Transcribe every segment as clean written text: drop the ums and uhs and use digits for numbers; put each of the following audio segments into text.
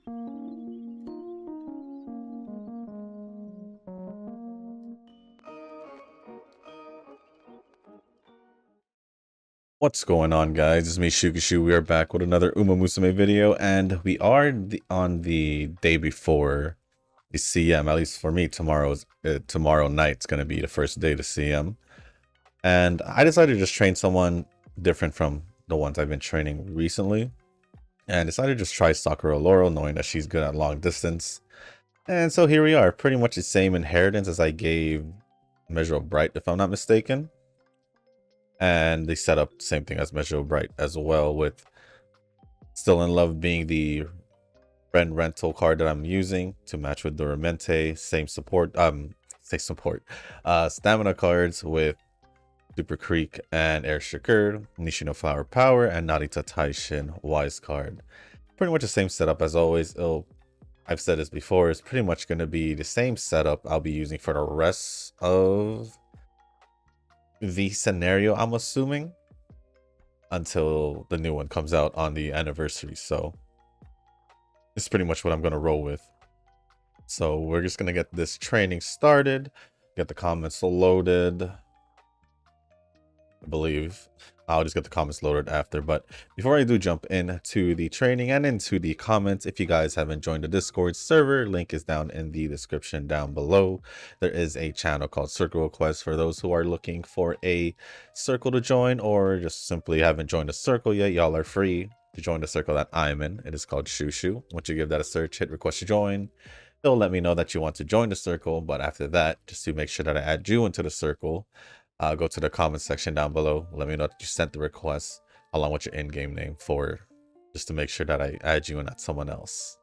What's going on, guys? It's me, Shukishu. We are back with another Umamusume video, and we are on the day before the CM. At least for me, tomorrow night's gonna be the first day to CM, and I decided to just train someone different from the ones I've been training recently, and decided to just try Sakura Laurel, knowing that she's good at long distance. And so here we are, pretty much the same inheritance as I gave Measure of Bright, if I'm not mistaken. And they set up the same thing as Measure of Bright as well, with Still in Love being the friend rental card that I'm using to match with Duramente. Same support, stamina cards with Super Creek and Air Shakur, Nishino Flower Power, and Narita Taishin Wise card. Pretty much the same setup as always. I've said this before, it's pretty much going to be the same setup I'll be using for the rest of the scenario, I'm assuming, until the new one comes out on the anniversary. So it's pretty much what I'm going to roll with. So we're just going to get this training started, get the comments loaded. I believe I'll just get the comments loaded after, but before I do jump into the training and into the comments, if you guys haven't joined the Discord server, link is down in the description down below. There is a channel called Circle Request for those who are looking for a circle to join, or just simply haven't joined a circle yet. Y'all are free to join the circle that I'm in. It is called Shushu. Once you give that a search, hit request to join. It'll let me know that you want to join the circle, but after that, just to make sure that I add you into the circle, go to the comment section down below. Let me know that you sent the request along with your in-game name, just to make sure that I add you and not someone else.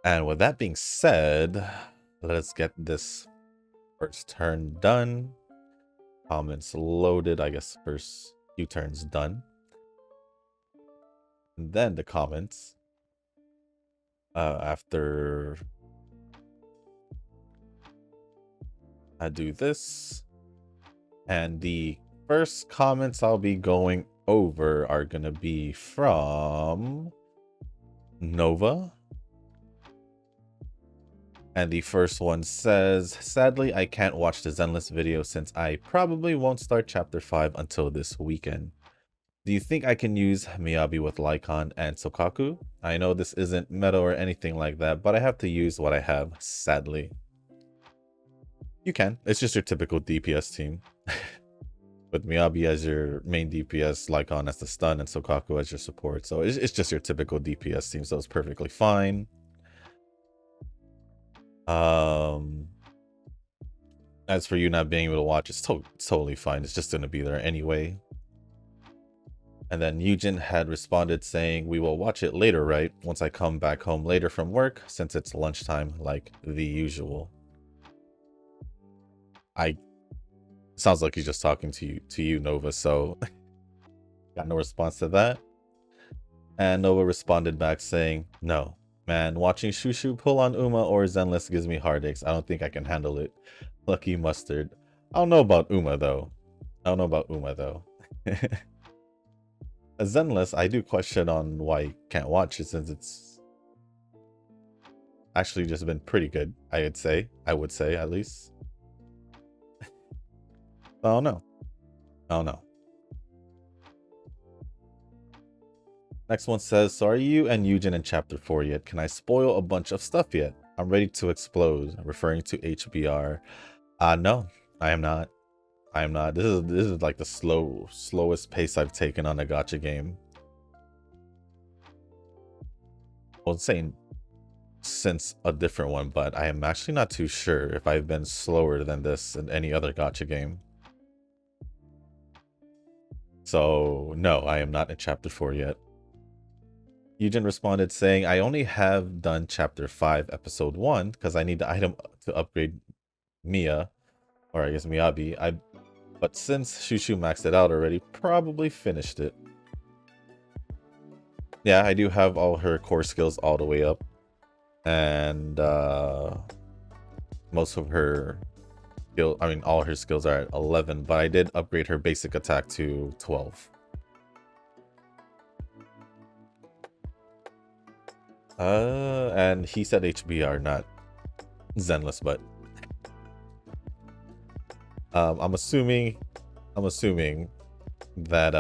And with that being said, let's get this first turn done. Comments loaded. I guess first few turns done. And then the comments. After I do this, and the first comments I'll be going over are gonna be from Nova, and the first one says, sadly I can't watch the Zenless video since I probably won't start chapter 5 until this weekend. Do you think I can use Miyabi with Lycon and Sokaku? I know this isn't meta or anything like that, but I have to use what I have, sadly. You can. It's just your typical DPS team. With Miyabi as your main DPS, Lycon as the stun, and Sokaku as your support. So it's just your typical DPS team, so it's perfectly fine. As for you not being able to watch, it's totally fine. It's just going to be there anyway. And then Eugen had responded saying, we will watch it later, right? Once I come back home later from work, since it's lunchtime like the usual. Sounds like he's just talking to you, Nova, so got no response to that. And Nova responded back saying, no, man, watching Shushu pull on Uma or Zenless gives me heartaches. I don't think I can handle it. Lucky mustard. I don't know about Uma, though. Zenless, I do question on why you can't watch it, since it's actually just been pretty good, I would say, at least. Oh no. Next one says, so are you and Eugen in chapter 4 yet? Can I spoil a bunch of stuff yet? I'm ready to explode, referring to HBR. No, I am not. This is like the slowest pace I've taken on a gacha game. I was saying since a different one, but I am actually not too sure if I've been slower than this in any other gacha game. So no, I am not in chapter 4 yet. Eugen responded saying, I only have done chapter 5 episode 1 because I need the item to upgrade Mia, or I guess Miyabi. But since Shushu maxed it out already, probably finished it. Yeah, I do have all her core skills all the way up, and most of her all her skills are at 11, but I did upgrade her basic attack to 12. And he said HBR, not Zenless, but I'm assuming that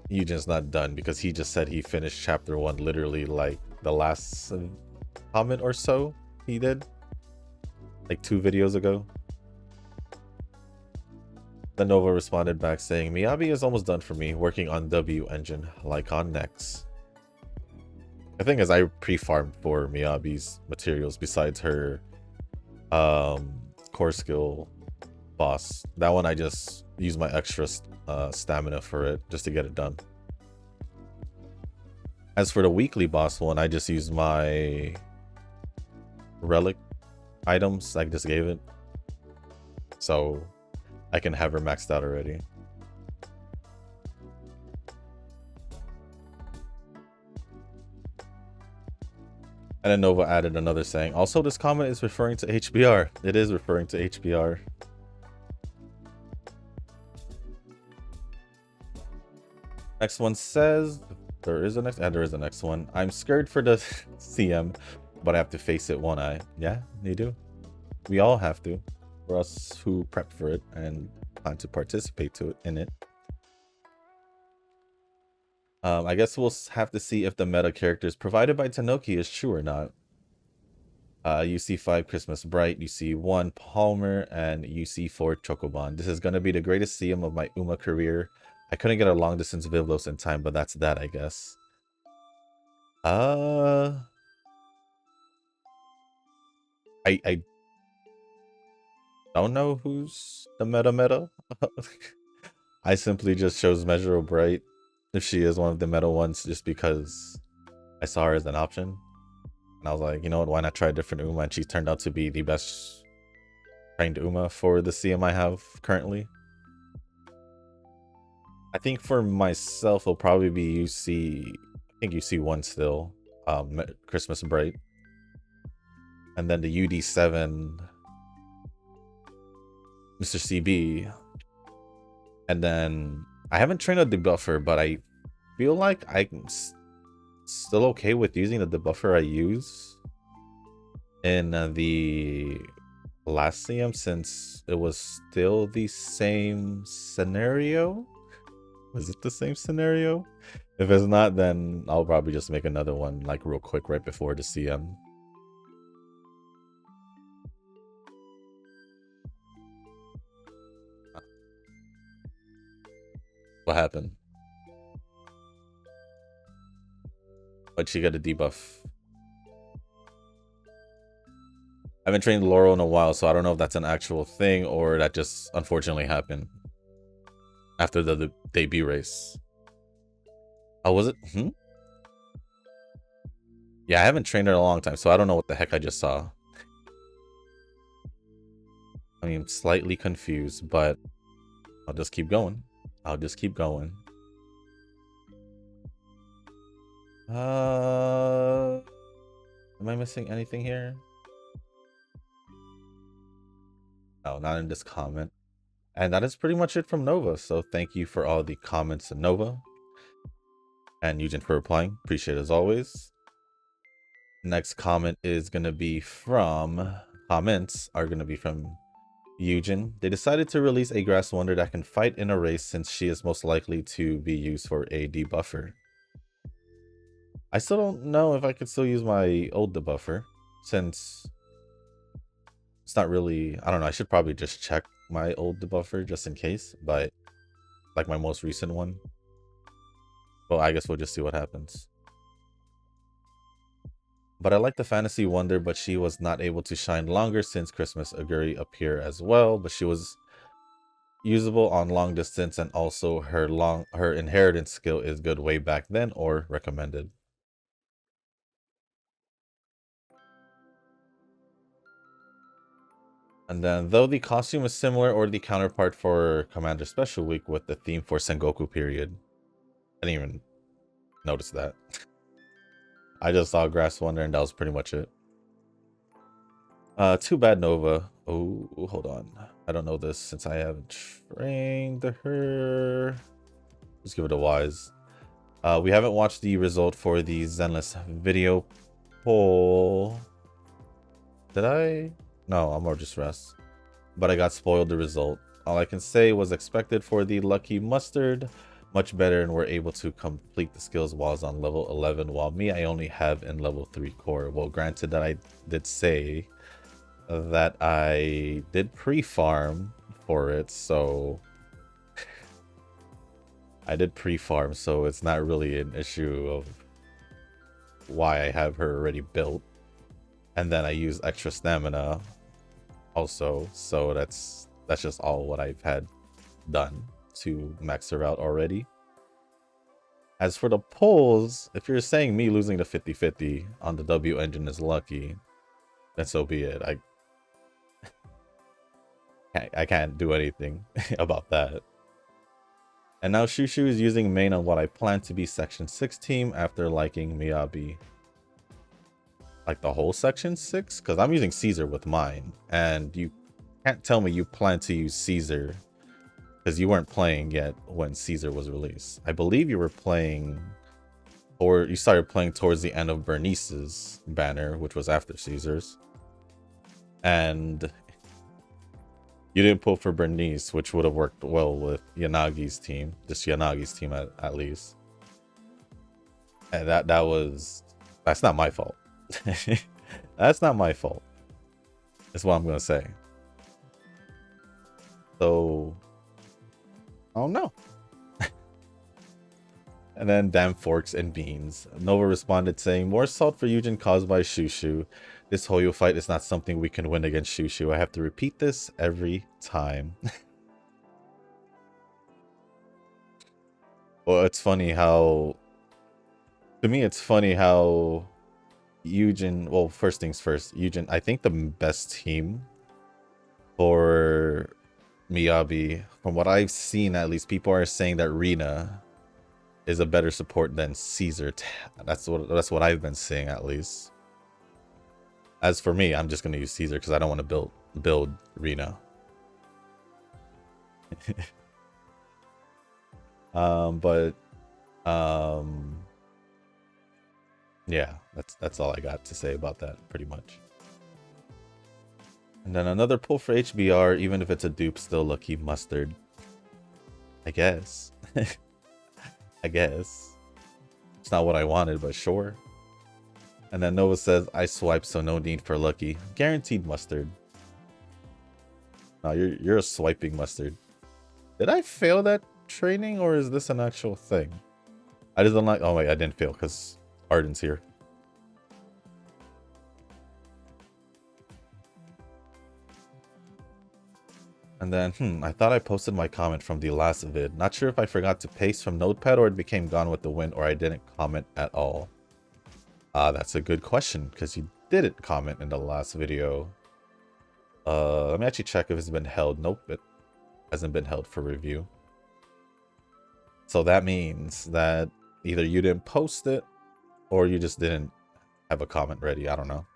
Eugen's not done, because he just said he finished chapter 1 literally like the last comment or so he did, like 2 videos ago. Then Nova responded back saying, Miyabi is almost done for me, working on W engine, like on Next. The thing is, I pre-farmed for Miyabi's materials besides her core skill boss. That one I just used my extra stamina for it, just to get it done. As for the weekly boss one, I just used my relic items I just gave it, so I can have her maxed out already. And then Nova added another saying, also this comment is referring to HBR. It is referring to HBR. Next one says, there is a next one. I'm scared for the CM, but I have to face it one eye. Yeah, you do. We all have to. For us who prep for it and plan to participate in it. I guess we'll have to see if the meta characters provided by Tanoki is true or not. UC5 Christmas Bright, UC1 Palmer, and UC4 Chocoban. This is going to be the greatest CM of my Uma career. I couldn't get a long distance Vivlos in time, but that's that, I guess. I don't know who's the meta. I simply just chose Measure Bright if she is one of the meta ones, just because I saw her as an option. And I was like, you know what, why not try a different Uma? And she turned out to be the best trained Uma for the CM I have currently. I think for myself, it'll probably be UC, I think UC1 still, Christmas Bright. And then the UD7, Mr. CB. And then I haven't trained a debuffer, but I feel like I'm still okay with using the debuffer I use in the last CM, since it was still the same scenario. Was it the same scenario? If it's not, then I'll probably just make another one like real quick right before the CM. What happened? But she got a debuff. I haven't trained Laurel in a while, so I don't know if that's an actual thing or that just unfortunately happened after the debut race. Oh, was it? Yeah, I haven't trained her in a long time, so I don't know what the heck I just saw. I mean, slightly confused, but I'll just keep going. Am I missing anything here? No, not in this comment. And that is pretty much it from Nova. So thank you for all the comments, Nova. And Eugen for replying. Appreciate it as always. Next comment is going to be from... Comments are going to be from Eugen. They decided to release a Grass Wonder that can fight in a race since she is most likely to be used for a debuffer. I still don't know if I could still use my old debuffer, since it's not really... I don't know, I should probably just check my old debuffer just in case, but like my most recent one. Well, I guess we'll just see what happens. But I like the Fantasy Wonder, but she was not able to shine longer since Christmas Aguri appear as well, but she was usable on long distance, and also her inheritance skill is good way back then, or recommended. And then, though the costume is similar or the counterpart for Commander Special Week with the theme for Sengoku period. I didn't even notice that. I just saw Grass Wonder and that was pretty much it. Too bad, Nova. Oh, hold on. I don't know this since I haven't trained her. Just give it a wise. We haven't watched the result for the Zenless video poll. Did I? No, I'm more just rest. But I got spoiled the result. All I can say was expected for the Lucky Mustard. Much better, and we're able to complete the skills while I was on level 11, while me, I only have in level 3 core. Well, granted that I did say that I did pre-farm for it, so I did pre-farm, so it's not really an issue of why I have her already built. And then I use extra stamina also, so that's just all what I've had done to max her out already. As for the polls, if you're saying me losing the 50-50 on the W engine is lucky, then so be it. I can't do anything about that. And now Shushu is using main on what I plan to be Section 6 team after liking Miyabi. Like the whole Section 6? Because I'm using Caesar with mine. And you can't tell me you plan to use Caesar because you weren't playing yet when Caesar was released. I believe you were playing, or you started playing towards the end of Bernice's banner, which was after Caesar's. And you didn't pull for Bernice, which would have worked well with Yanagi's team. Just Yanagi's team at least. And that's not my fault. That's not my fault. That's what I'm gonna say. So I don't know. And then damn forks and beans. Nova responded saying, more salt for Eugen caused by Shushu. This Hoyo fight is not something we can win against Shushu. I have to repeat this every time. Well, it's funny how, to me, it's funny how Eugen, well, first things first, Eugen, I think the best team for Miyabi, from what I've seen at least, people are saying that Rina is a better support than Caesar. That's what I've been seeing at least. As for me, I'm just gonna use Caesar because I don't want to build Rina. Yeah, that's all I got to say about that, pretty much. And then another pull for HBR, even if it's a dupe, still Lucky Mustard. I guess. I guess. It's not what I wanted, but sure. And then Nova says, I swiped, so no need for Lucky. Guaranteed Mustard. No, you're a swiping Mustard. Did I fail that training, or is this an actual thing? I just don't like. Oh wait, I didn't fail because Arden's here. And then, I thought I posted my comment from the last vid. Not sure if I forgot to paste from Notepad or it became gone with the wind, or I didn't comment at all. That's a good question because you didn't comment in the last video. Let me actually check if it's been held. Nope, it hasn't been held for review. So that means that either you didn't post it or you just didn't have a comment ready. I don't know.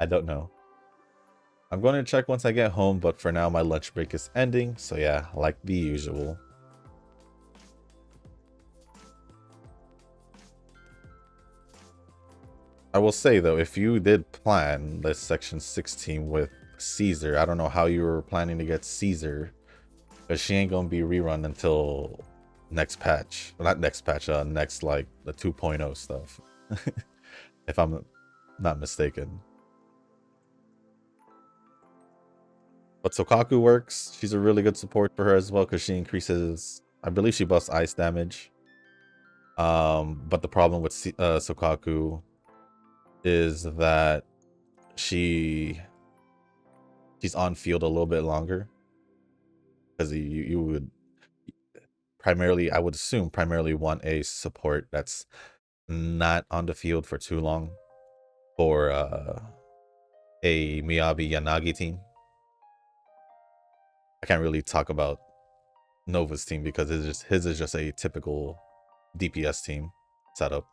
I don't know. I'm going to check once I get home, but for now my lunch break is ending. So yeah, like the usual. I will say though, if you did plan this Section 16 with Caesar, I don't know how you were planning to get Caesar, but she ain't gonna be rerun until next patch. Well, not next patch, next like the 2.0 stuff. If I'm not mistaken. But Sokaku works. She's a really good support for her as well because she increases, I believe she buffs ice damage. But the problem with Sokaku is that she's on field a little bit longer, because you would primarily, I would assume, primarily want a support that's not on the field for too long for a Miyabi Yanagi team. I can't really talk about Nova's team because his is just a typical DPS team setup.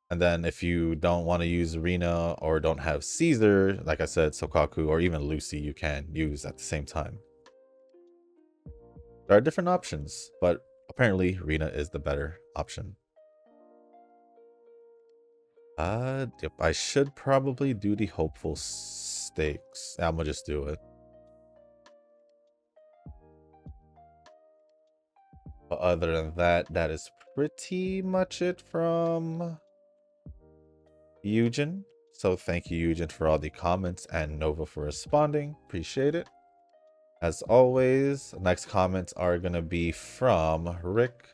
And then if you don't want to use Rina or don't have Caesar, like I said, Sokaku or even Lucy, you can use at the same time. There are different options, but apparently Rina is the better option. Yep, I should probably do the hopeful stakes. I'm gonna just do it. But other than that, that is pretty much it from Eugen. So thank you, Eugen, for all the comments and Nova for responding. Appreciate it. As always, next comments are going to be from Rick.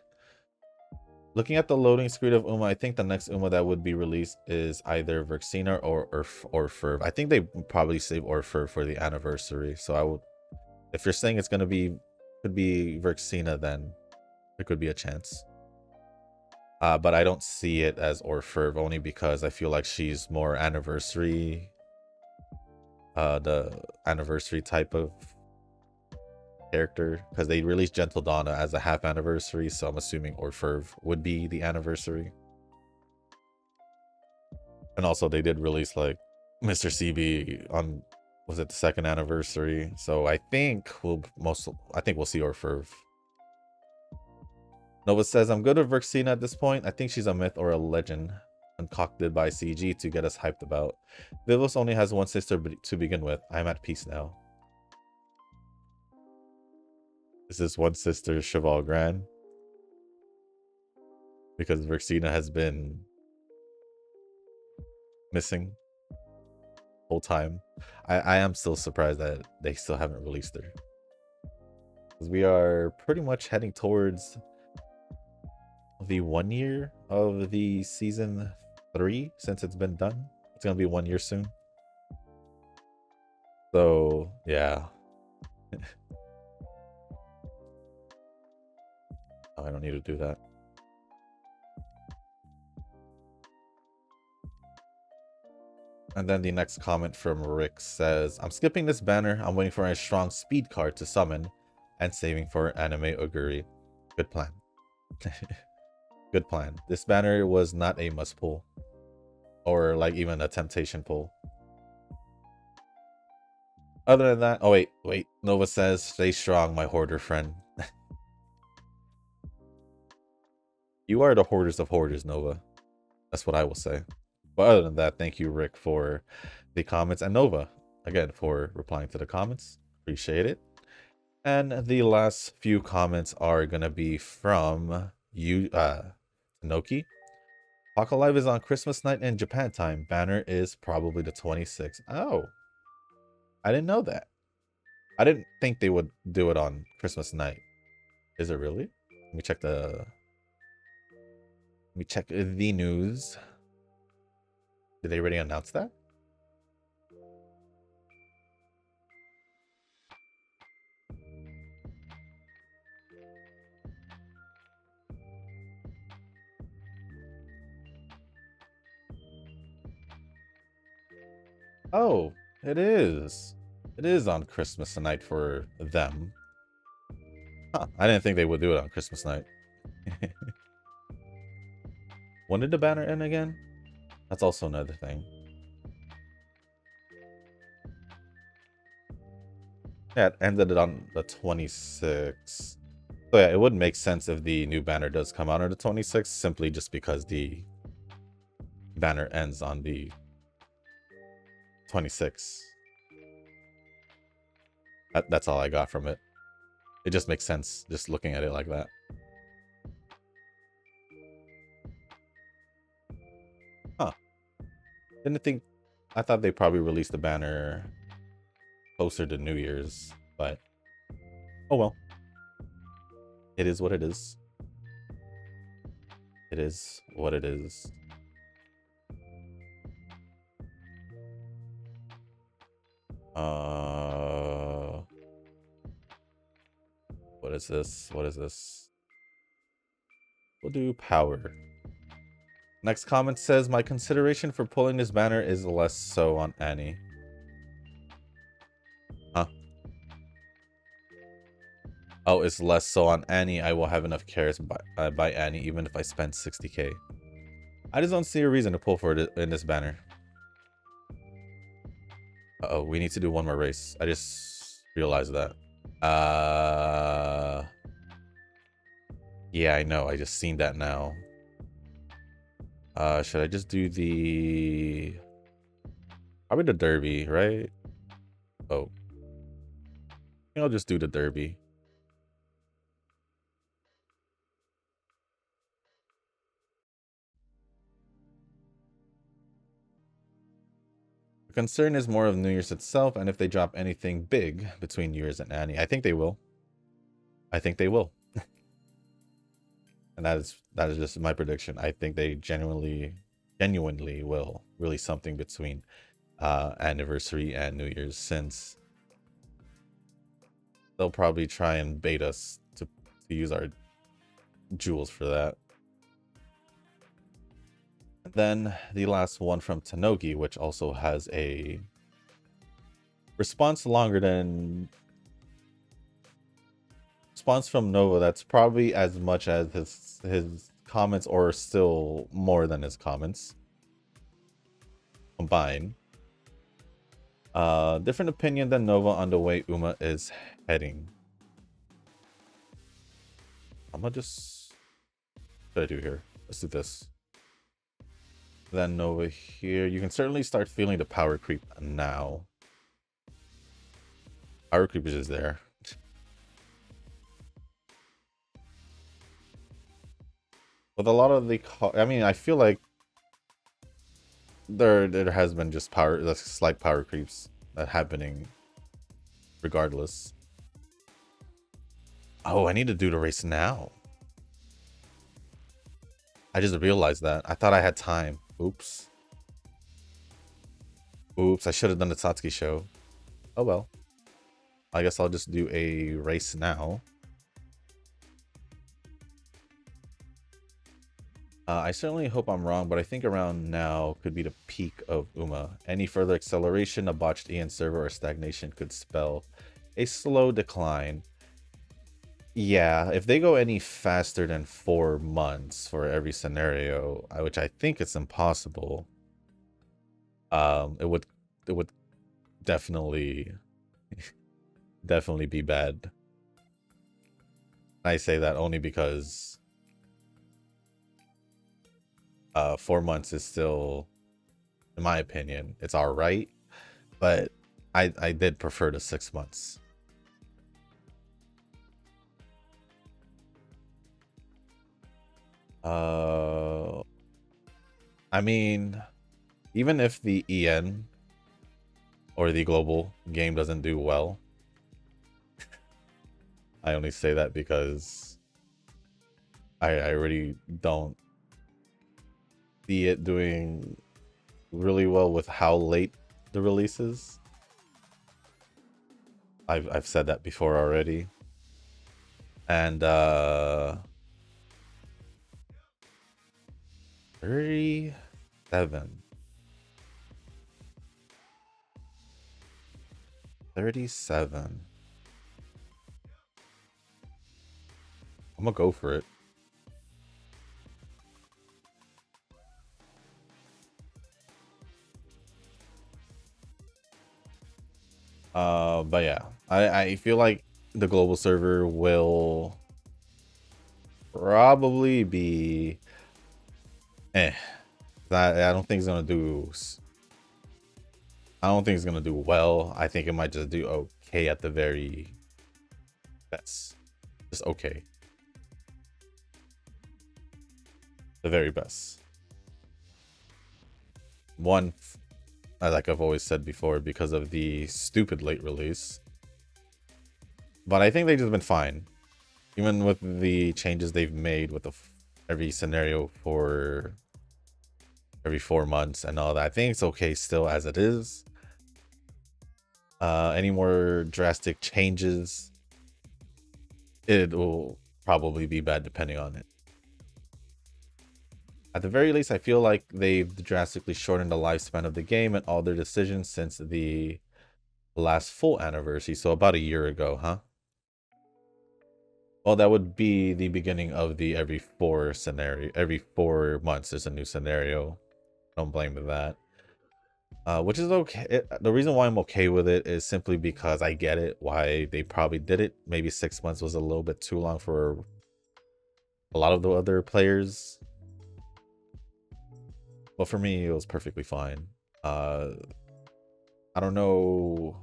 Looking at the loading screen of Uma, I think the next Uma that would be released is either Verxina or Ferv. I think they probably save Orfer for the anniversary. So I would, if you're saying it's going to be, could be Verxina, then there could be a chance. But I don't see it as Orferv only because I feel like she's more anniversary, the anniversary type of character, because they released Gentle Donna as a half anniversary, so I'm assuming Orferv would be the anniversary. And also they did release like Mr. CB on, was it the second anniversary? So I think we'll see Orferv. Nova says, I'm good with Verxina at this point. I think she's a myth or a legend concocted by CG to get us hyped about. Vivos only has one sister to begin with. I'm at peace now. Is this one sister Cheval Grand? Because Verxina has been missing whole time. I am still surprised that they still haven't released her. Because we are pretty much heading towards the 1 year of the season 3 since it's been done. It's gonna be 1 year soon. So yeah. Oh, I don't need to do that. And then the next comment from Rick says, I'm skipping this banner. I'm waiting for a strong speed card to summon and saving for anime Oguri. Good plan. Good plan. This banner was not a must pull or like even a temptation pull. Other than that, oh wait. Nova says, stay strong, my hoarder friend. You are the hoarders of hoarders, Nova. That's what I will say. But other than that, thank you, Rick, for the comments, and Nova, again, for replying to the comments. Appreciate it. And the last few comments are going to be from you, Noki. Hawk Alive is on Christmas night in Japan time. Banner is probably the 26th. Oh, I didn't know that. I didn't think they would do it on Christmas night. Is it really? Let me check the news. Did they already announce that? Oh, it is. It is on Christmas night for them. Huh, I didn't think they would do it on Christmas night. When did the banner end again? That's also another thing. Yeah, it ended on the 26th. So yeah, it would make sense if the new banner does come out on the 26th, simply just because the banner ends on the 26th. That's all I got from it. It just makes sense just looking at it like that. Huh. I thought they probably released the banner closer to New Year's, but oh well. It is what it is. It is what it is. What is this? What is this? We'll do power. Next comment says, my consideration for pulling this banner is less so on Annie. Huh? Oh, it's less so on Annie. I will have enough carrots by Annie even if I spend 60k. I just don't see a reason to pull for it in this banner. Uh-oh, we need to do one more race. I just realized that. Yeah, I know. I just seen that now. Should I just do the... Probably the derby, right? Oh. I think I'll just do the derby. The concern is more of New Year's itself, and if they drop anything big between New Year's and Annie. I think they will. I think they will. And that is just my prediction. I think they genuinely will release something between anniversary and New Year's, since they'll probably try and bait us to use our jewels for that. And then the last one from Tanogi, which also has a response from Nova that's probably as much as his comments, or still more than his comments combined. Different opinion than Nova on the way Uma is heading. I'm gonna just... What should I do here? Let's do this. Then Nova here. You can certainly start feeling the power creep now. Power creep is just there. With a lot of the... I mean, I feel like there has been just slight power creeps that happening regardless. Oh, I need to do the race now. I just realized that. I thought I had time. Oops. Oops, I should have done the Satsuki show. Oh well. I guess I'll just do a race now. I certainly hope I'm wrong, but I think around now could be the peak of Uma. Any further acceleration, a botched EN server, or stagnation could spell a slow decline. Yeah, if they go any faster than 4 months for every scenario, which I think it's impossible, it would definitely definitely be bad. I say that only because 4 months is still, in my opinion, it's all right, but I did prefer the 6 months. I mean, even if the EN or the global game doesn't do well, I only say that because I really don't see it doing really well with how late the release is. I've said that before already. And 37. 37. I'm gonna go for it. But yeah, I feel like the global server will probably be I don't think it's gonna do... I don't think it's gonna do well. I think it might just do okay at the very best. Just okay. The very best. One, like I've always said before, because of the stupid late release. But I think they've just been fine. Even with the changes they've made with every scenario for every 4 months and all that. I think it's okay still as it is. Any more drastic changes, it will probably be bad depending on it. At the very least, I feel like they've drastically shortened the lifespan of the game and all their decisions since the last full anniversary. So about a year ago, huh? Well, that would be the beginning of the every 4 scenario. Every 4 months there's a new scenario. Don't blame that. Which is okay. The reason why I'm okay with it is simply because I get it why they probably did it. Maybe 6 months was a little bit too long for a lot of the other players. But for me, it was perfectly fine. I don't know.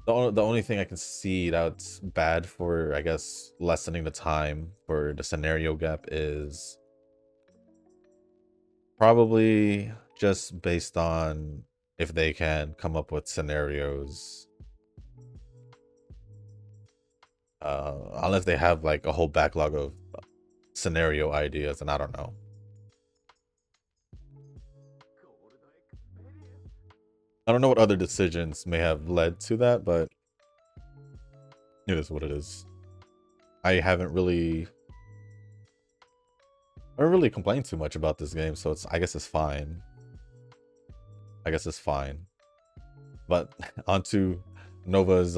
The only thing I can see that's bad for, I guess, lessening the time for the scenario gap is probably just based on if they can come up with scenarios. Unless they have like a whole backlog of scenario ideas, and I don't know. I don't know what other decisions may have led to that, but it is what it is. I don't really complain too much about this game, so I guess it's fine. I guess it's fine. But onto Nova's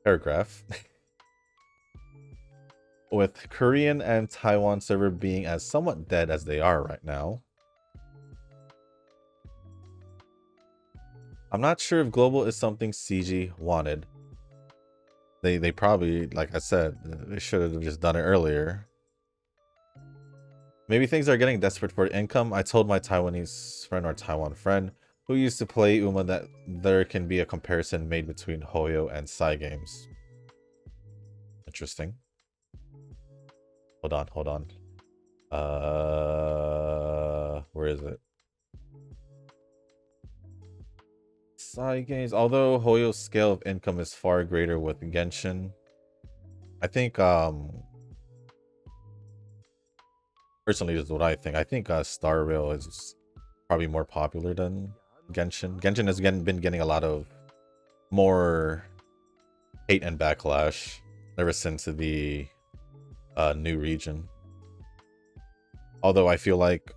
paragraph. With Korean and Taiwan server being as somewhat dead as they are right now, I'm not sure if global is something CG wanted. They probably, like I said, they should have just done it earlier. Maybe things are getting desperate for income. I told my Taiwanese friend or Taiwan friend who used to play Uma that there can be a comparison made between Hoyo and Cygames. Interesting. Hold on. Where is it? Cygames. Although Hoyo's scale of income is far greater with Genshin, I think personally, this is what I think. I think Star Rail is probably more popular than Genshin. Genshin has been getting a lot of more hate and backlash ever since the new region. Although I feel like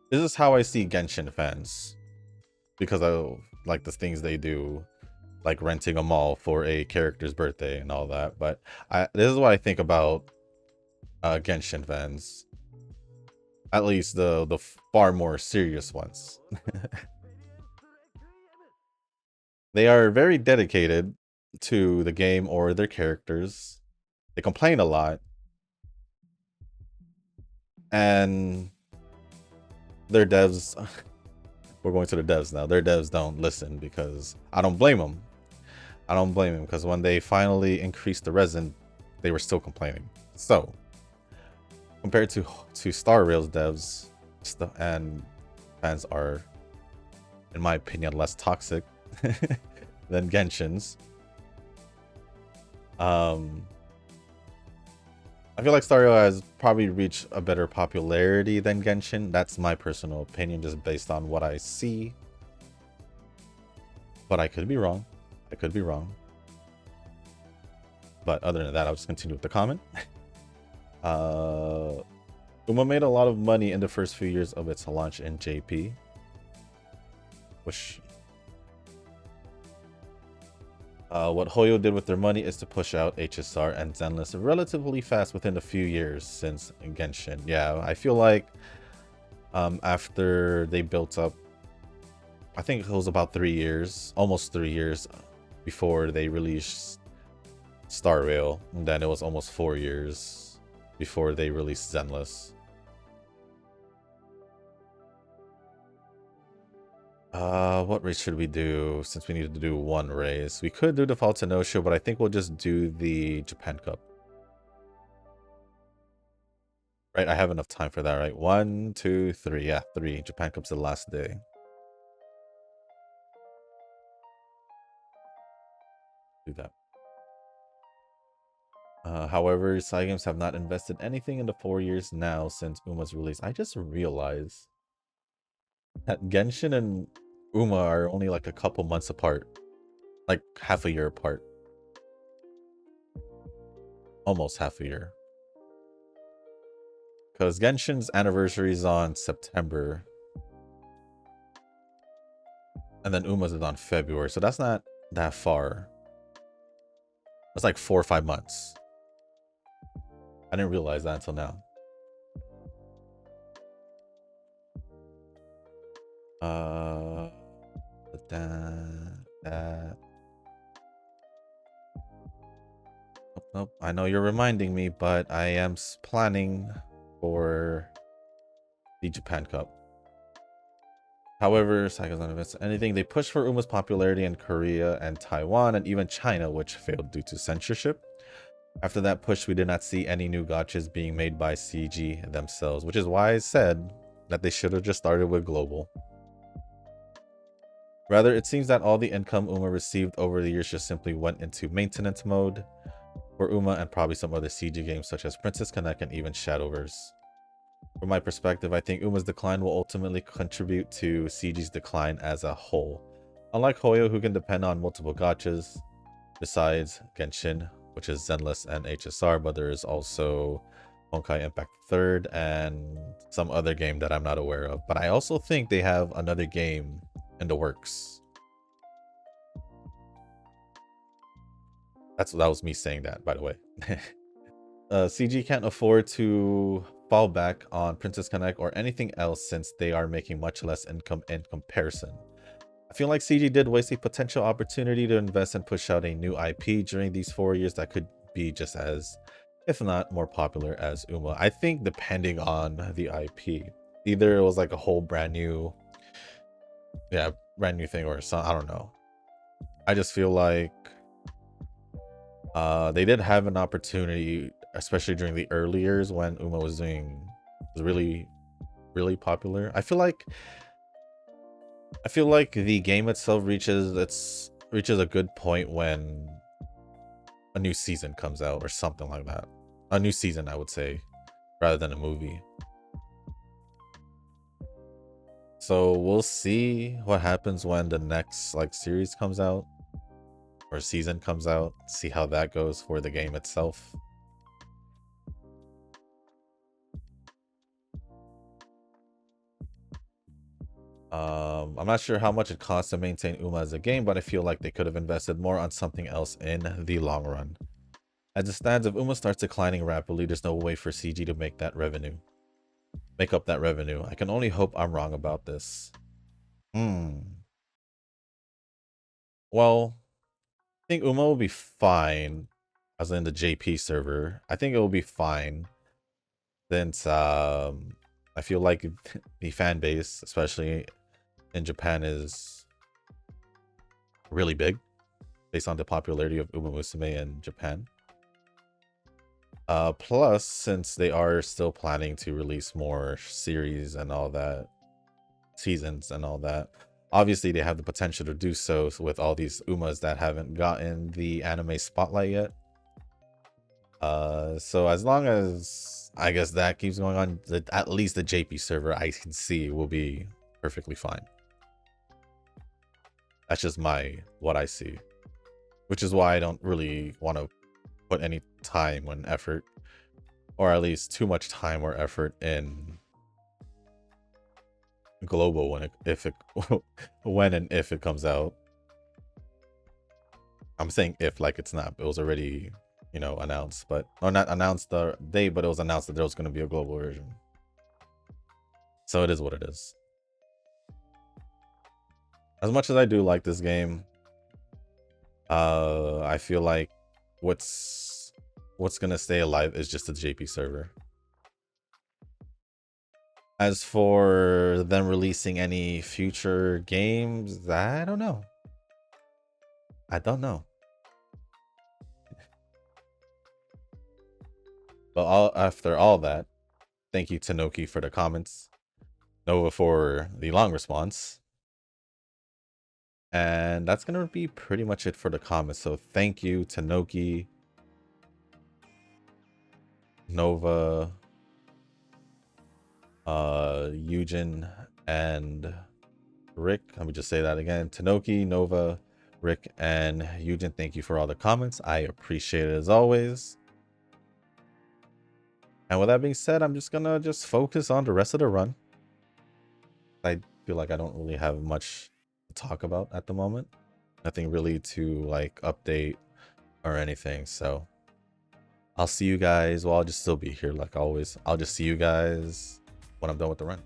this is how I see Genshin fans, because I like the things they do, like renting a mall for a character's birthday and all that. But this is what I think about Genshin fans. At least the far more serious ones. They are very dedicated to the game or their characters. They complain a lot. And their devs, we're going to the devs now. Their devs don't listen, because I don't blame them. I don't blame them, because when they finally increased the resin, they were still complaining. So, compared to Star Rail's devs and fans are, in my opinion, less toxic than Genshin's. I feel like Star Rail has probably reached a better popularity than Genshin. That's my personal opinion, just based on what I see. But I could be wrong. I could be wrong. But other than that, I'll just continue with the comment. Uma made a lot of money in the first few years of its launch in JP, which what Hoyo did with their money is to push out HSR and Zenless relatively fast within a few years since Genshin. Yeah, I feel like after they built up, I think it was about 3 years, almost 3 years before they released Star Rail, and then it was almost 4 years before they released Zenless. What race should we do, since we need to do one race? We could do default to no show, but I think we'll just do the Japan Cup. Right, I have enough time for that, right? 1, 2, 3. Yeah, 3. Japan Cup's the last day. Do that. However, Cygames have not invested anything in the 4 years now since Uma's release. I just realized that Genshin and Uma are only like a couple months apart. Like half a year apart. Almost half a year. Because Genshin's anniversary is on September. And then Uma's is on February. So that's not that far. That's like 4 or 5 months. I didn't realize that until now. that. Nope, nope. I know you're reminding me, but I am planning for the Japan Cup. However, Saigo's not invested anything. They pushed for Uma's popularity in Korea and Taiwan and even China, which failed due to censorship. After that push, we did not see any new gachas being made by CG themselves, which is why I said that they should have just started with global. Rather, it seems that all the income Uma received over the years just simply went into maintenance mode for Uma and probably some other CG games such as Princess Connect and even Shadowverse. From my perspective, I think Uma's decline will ultimately contribute to CG's decline as a whole. Unlike Hoyo, who can depend on multiple gachas, besides Genshin, which is Zenless and HSR, but there is also Honkai Impact 3rd and some other game that I'm not aware of. But I also think they have another game in the works. That was me saying that, by the way. CG can't afford to fall back on Princess Connect or anything else since they are making much less income in comparison. I feel like CG did waste a potential opportunity to invest and push out a new IP during these 4 years that could be just as, if not more popular as Uma. I think depending on the IP, either it was like a whole brand new thing or some, I don't know. I just feel like they did have an opportunity, especially during the early years when Uma was really popular. I feel like the game itself reaches a good point when a new season comes out or something like that. A new season, I would say, rather than a movie. So we'll see what happens when the next series comes out or season comes out. See how that goes for the game itself. I'm not sure how much it costs to maintain Uma as a game, but I feel like they could have invested more on something else in the long run. As it stands, if Uma starts declining rapidly, there's no way for CG to make up that revenue. I can only hope I'm wrong about this. Well, I think Uma will be fine, as in the JP server. I think it will be fine since I feel like the fan base, especially in Japan, is really big based on the popularity of Umamusume in Japan. Plus, since they are still planning to release more series and all that, seasons and all that, obviously they have the potential to do so with all these Umas that haven't gotten the anime spotlight yet. So as long as I guess that keeps going on, at least the JP server I can see will be perfectly fine. That's just what I see, which is why I don't really want to put any time and effort, or at least too much time or effort in global when and if it comes out. I'm saying if, like it's not. It was already, announced, or not announced the date, but it was announced that there was going to be a global version. So it is what it is. As much as I do like this game, I feel like what's gonna stay alive is just the JP server. As for them releasing any future games, I don't know. But after all that, thank you Tanoki for the comments, Nova for the long response, and that's gonna be pretty much it for the comments. So thank you Tanoki, Nova, Eugen, and Rick. Let me just say that again. Tanoki, Nova, Rick, and Eugen, thank you for all the comments. I appreciate it as always. And with that being said, I'm just gonna focus on the rest of the run. I feel like I don't really have much to talk about at the moment. Nothing really to update or anything. So I'll see you guys. Well, I'll just still be here like always. I'll just see you guys when I'm done with the run.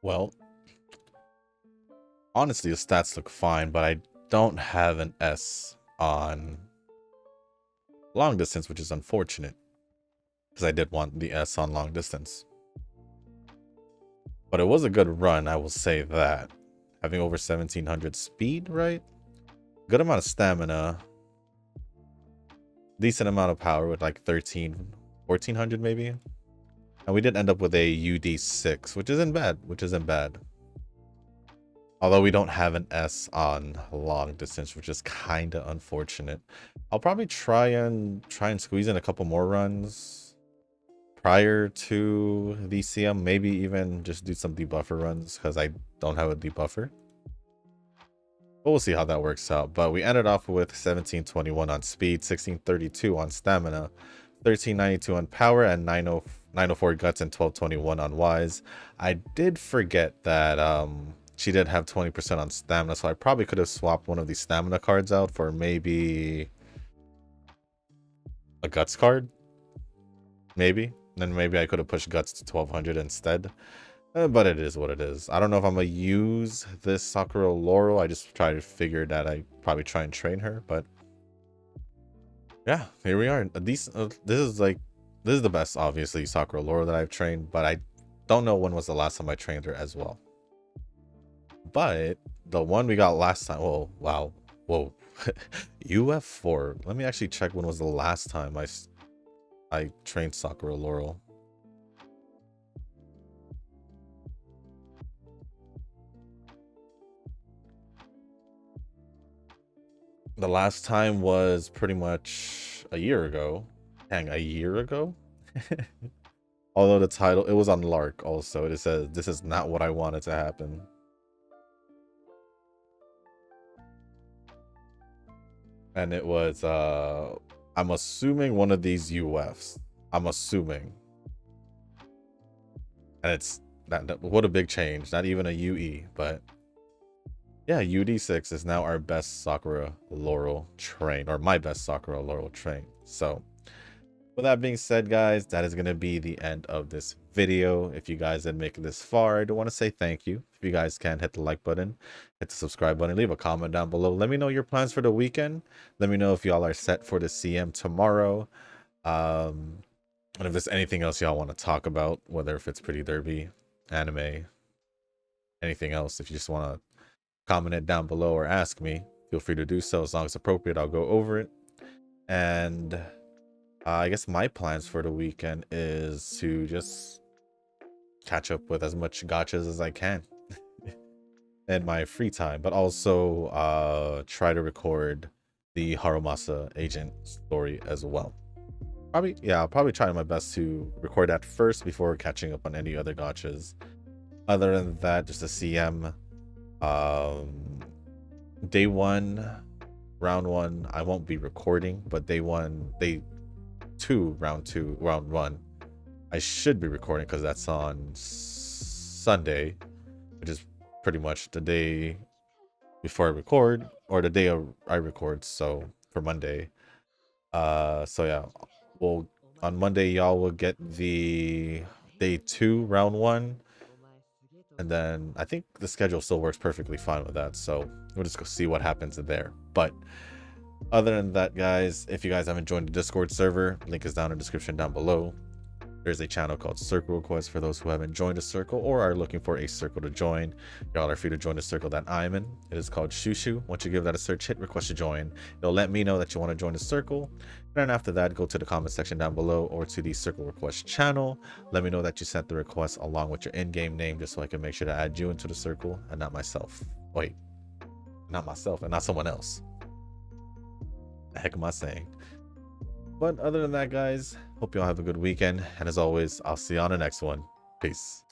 Well, honestly, the stats look fine, but I don't have an S on long distance, which is unfortunate because I did want the S on long distance. But it was a good run, I will say that. Having over 1700 speed, right? Good amount of stamina. Decent amount of power with like 1400 maybe. And we did end up with a UD6, which isn't bad. Although we don't have an S on long distance, which is kind of unfortunate. I'll probably try and squeeze in a couple more runs prior to the CM. Maybe even just do some debuffer runs because I don't have a debuffer. But we'll see how that works out. But we ended off with 1721 on speed, 1632 on stamina, 1392 on power, and 904 guts and 1221 on wise. I did forget that she did have 20% on stamina, so I probably could have swapped one of these stamina cards out for maybe a guts card. Maybe. Then maybe I could have pushed guts to 1200 instead. But it is what it is. I don't know if I'm going to use this Sakura Laurel. I just try to figure that I probably try and train her. But yeah, here we are. This is the best, obviously, Sakura Laurel that I've trained. But I don't know when was the last time I trained her as well. But the one we got last time. Oh, wow. Whoa. UF4. Let me actually check when was the last time I trained Sakura Laurel. The last time was pretty much a year ago. Dang, a year ago? Although the title, it was on Lark also. It says, this is not what I wanted to happen. And it was, I'm assuming one of these UFs. I'm assuming. And it's, what a big change. Not even a UE, but... yeah, UD6 is now our best Sakura Laurel train, or my best Sakura Laurel train. So, with that being said, guys, that is going to be the end of this video. If you guys did make it this far, I do want to say thank you. If you guys can, hit the like button, hit the subscribe button, leave a comment down below. Let me know your plans for the weekend. Let me know if y'all are set for the CM tomorrow. And if there's anything else y'all want to talk about, whether if it's Pretty Derby, anime, anything else, if you just want to comment it down below or ask me, feel free to do so. As long as appropriate, I'll go over it. And I guess my plans for the weekend is to just catch up with as much gachas as I can in my free time, but also try to record the Harumasa agent story as well. I'll probably try my best to record that first before catching up on any other gachas. Other than that, just a CM. Day 1, round 1, I won't be recording, but day 2, round 1, I should be recording because that's on Sunday, which is pretty much the day before I record, or the day I record, so for Monday. So yeah, well, on Monday y'all will get the day 2, round 1. And then I think the schedule still works perfectly fine with that. So we'll just go see what happens there. But other than that, guys, if you guys haven't joined the Discord server, link is down in the description down below. There's a channel called Circle Request for those who haven't joined a circle or are looking for a circle to join. Y'all are free to join the circle that I'm in. It is called Shushu. Once you give that a search, hit request to join. It'll let me know that you want to join the circle. And then after that, go to the comment section down below or to the Circle Request channel. Let me know that you sent the request along with your in-game name just so I can make sure to add you into the circle and not myself. Wait, not myself and not someone else. The heck am I saying? But other than that, guys, hope y'all have a good weekend. And as always, I'll see you on the next one. Peace.